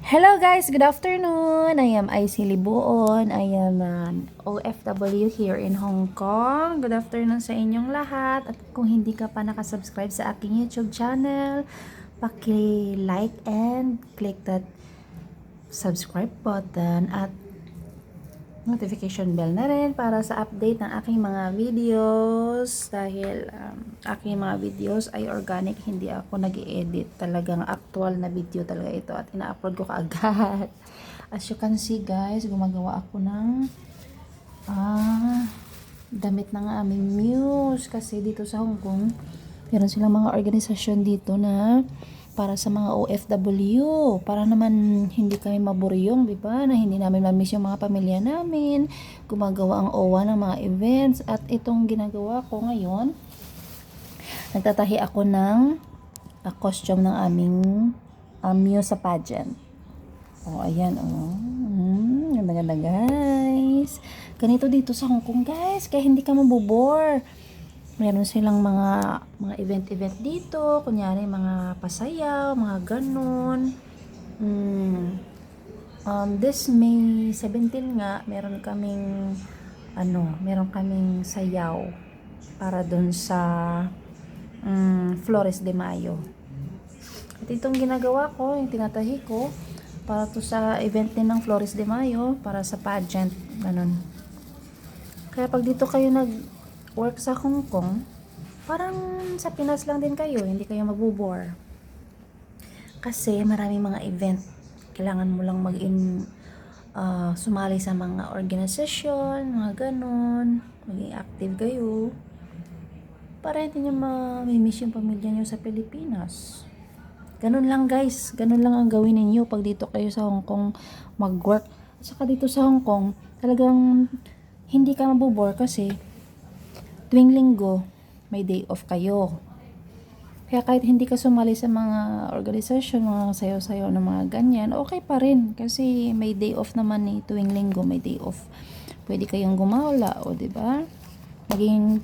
Hello guys, good afternoon. I am IC Libuon. I am an OFW here in Hong Kong. Good afternoon sa inyong lahat. At kung hindi ka pa nakasubscribe sa aking YouTube channel, paki-like and click that subscribe button at notification bell na rin para sa update ng aking mga videos dahil aking mga videos ay organic, hindi ako nag-edit, talagang actual na video talaga ito at ina-upload ko kaagad. As you can see guys, gumagawa ako ng damit ng aming muse kasi dito sa Hong Kong meron silang mga organisasyon dito na para sa mga OFW, para naman hindi kami maburyong, di ba? Na hindi namin ma-miss yung mga pamilya namin. Gumagawa ang OWA ng mga events at itong ginagawa ko ngayon, nagtatahi ako ng costume ng aming muse sa pageant. Ayan, ganda-ganda guys. Ganito dito sa Hong Kong guys, kaya hindi ka mabobore. Meron silang mga event dito, kunyari mga pasayaw, mga ganun. This May 17 nga, meron kaming sayaw para dun sa Flores de Mayo. At itong ginagawa ko, yung tinatahi ko, para to sa event din ng Flores de Mayo, para sa pageant, ganun. Kaya pag dito kayo work sa Hong Kong, parang sa Pinas lang din kayo, hindi kayo mabubore. Kasi maraming mga event, kailangan mo lang sumali sa mga organisasyon, mga ganun, maging active kayo, para hindi nyo ma-miss yung pamilya nyo sa Pilipinas. Ganun lang guys, ganun lang ang gawin ninyo pag dito kayo sa Hong Kong mag-work. At saka dito sa Hong Kong, talagang hindi ka mabubore kasi tuwing linggo, may day off kayo. Kaya kahit hindi ka sumali sa mga organisasyon, mga sayaw-sayaw na mga ganyan, okay pa rin. Kasi may day off naman tuwing linggo, may day off. Pwede kayong gumawala, o diba? Maging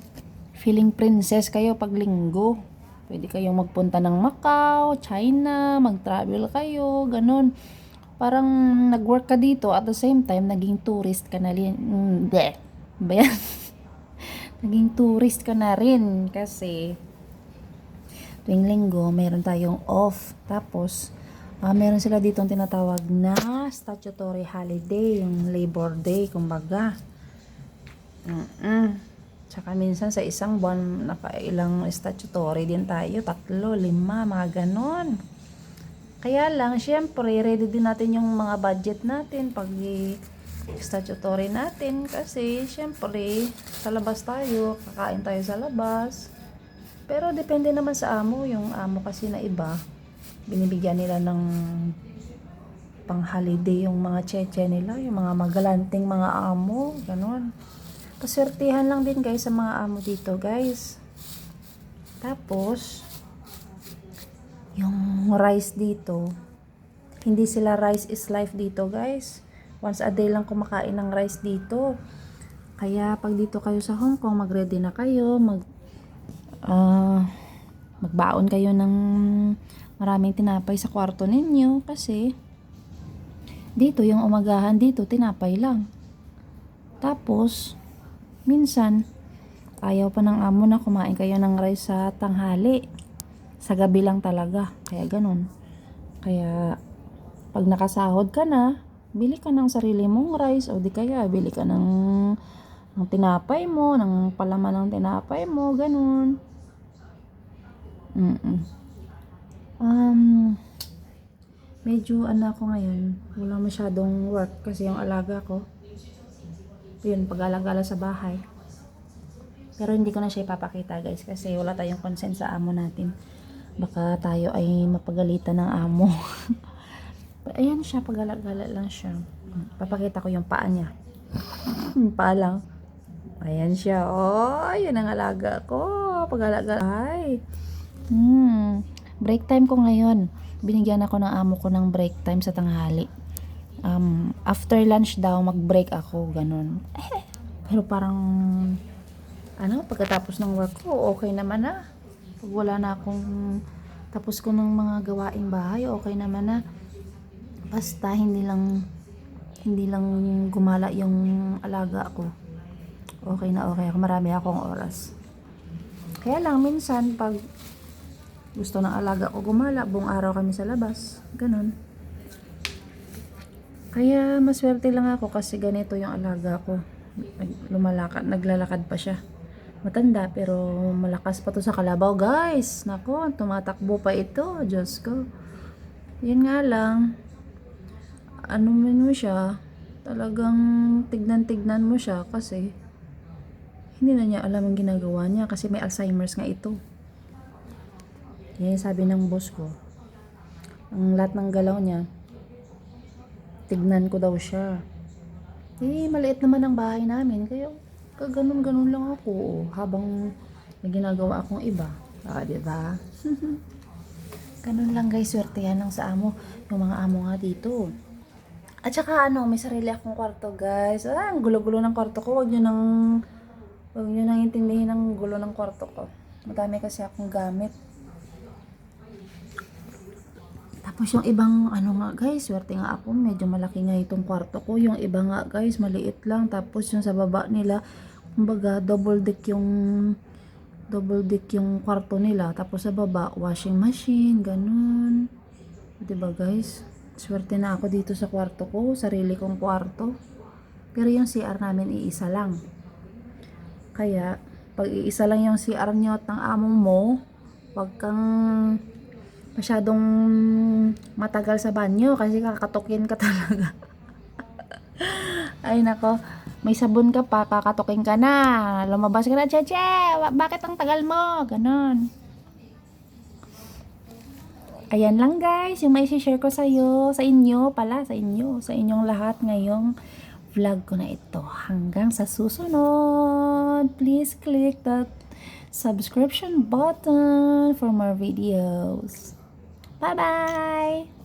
feeling princess kayo pag linggo. Pwede kayong magpunta ng Macau, China, mag-travel kayo, ganun. Parang nag-work ka dito, at the same time, naging tourist ka na rin. Ba yan? Naging tourist ka na rin kasi tuwing linggo meron tayong off. Tapos meron sila ditong tinatawag na statutory holiday, yung Labor Day kumbaga. Tsaka minsan sa isang buwan nakailang statutory din tayo, 3, 5, mga ganon. Kaya lang syempre ready din natin yung mga budget natin pag statutory natin kasi syempre sa labas tayo, kakain tayo sa labas, pero depende naman sa amo. Yung amo kasi na iba, binibigyan nila ng pang holiday yung mga cheche nila, yung mga magalanting mga amo, ganun. Paswertihan lang din guys sa mga amo dito guys. Tapos yung rice dito, hindi sila rice is life dito guys. Once a day lang kumakain ng rice dito. Kaya pag dito kayo sa Hong Kong, mag-ready na kayo, magbaon kayo ng maraming tinapay sa kwarto ninyo kasi dito yung umagahan dito tinapay lang. Tapos minsan ayaw pa ng amo na kumain kayo ng rice sa tanghali. Sa gabi lang talaga. Kaya ganun. Kaya pag nakasahod ka na, bili ka ng sarili mong rice o di kaya bili ka ng tinapay mo, ng palaman ng tinapay mo, ganun. Medyo ako ngayon, wala masyadong work kasi yung alaga ko, yun, pag-alagala sa bahay. Pero hindi ko na siya ipapakita guys kasi wala tayong consent sa amo natin. Baka tayo ay mapagalitan ng amo. Ayan siya, pag-gala-gala lang siya. Papakita ko yung paa niya. Paa lang. Ayan siya. Yun ang alaga ko. Pag-gala-gala. Ay. Break time ko ngayon. Binigyan ako ng amo ko ng break time sa tanghali. After lunch daw, mag-break ako. Ganun. Pero parang, pagkatapos ng work ko, okay naman na. Pag wala na akong, tapos ko ng mga gawaing bahay, okay naman na. Basta hindi lang gumala yung alaga ko. Okay na okay ako. Marami akong oras. Kaya lang minsan pag gusto ng alaga ko gumala, buong araw kami sa labas. Ganon. Kaya maswerte lang ako kasi ganito yung alaga ko. Naglalakad pa siya. Matanda pero malakas pa to sa kalabaw, guys. Nako, tumatakbo pa ito. Diyos ko. Yun nga lang, ano mo siya, talagang tignan-tignan mo siya kasi hindi na niya alam ang ginagawa niya kasi may Alzheimer's nga ito. Yan sabi ng boss ko. Ang lahat ng galaw niya, tignan ko daw siya. Maliit naman ang bahay namin. Kaya kaganon-ganon lang ako habang may ginagawa akong iba. Diba? Ganun lang guys, swerte yan ng sa amo. Yung mga amo nga dito. At saka may sarili akong kwarto guys. Ang gulo-gulo ng kwarto ko. Huwag nyo nang intindihin ang gulo ng kwarto ko. Madami kasi akong gamit. Tapos yung ibang nga guys, swerte nga ako. Medyo malaki nga itong kwarto ko. Yung iba nga guys, maliit lang. Tapos yung sa baba nila, kumbaga double deck yung kwarto nila. Tapos sa baba, washing machine, ganun. Diba guys? Swerte na ako dito sa kwarto ko. Sarili kong kwarto. Pero yung CR namin, iisa lang. Kaya, pag iisa lang yung CR nyo at ng amo mo, wag kang masyadong matagal sa banyo kasi kakatukin ka talaga. Ay nako, may sabon ka pa, kakatukin ka na. Lumabas ka na, Cheche. Bakit ang tagal mo? Ganon. Ayan lang guys, yung may share ko sa inyong lahat ngayong vlog ko na ito. Hanggang sa susunod, please click that subscription button for more videos. Bye-bye!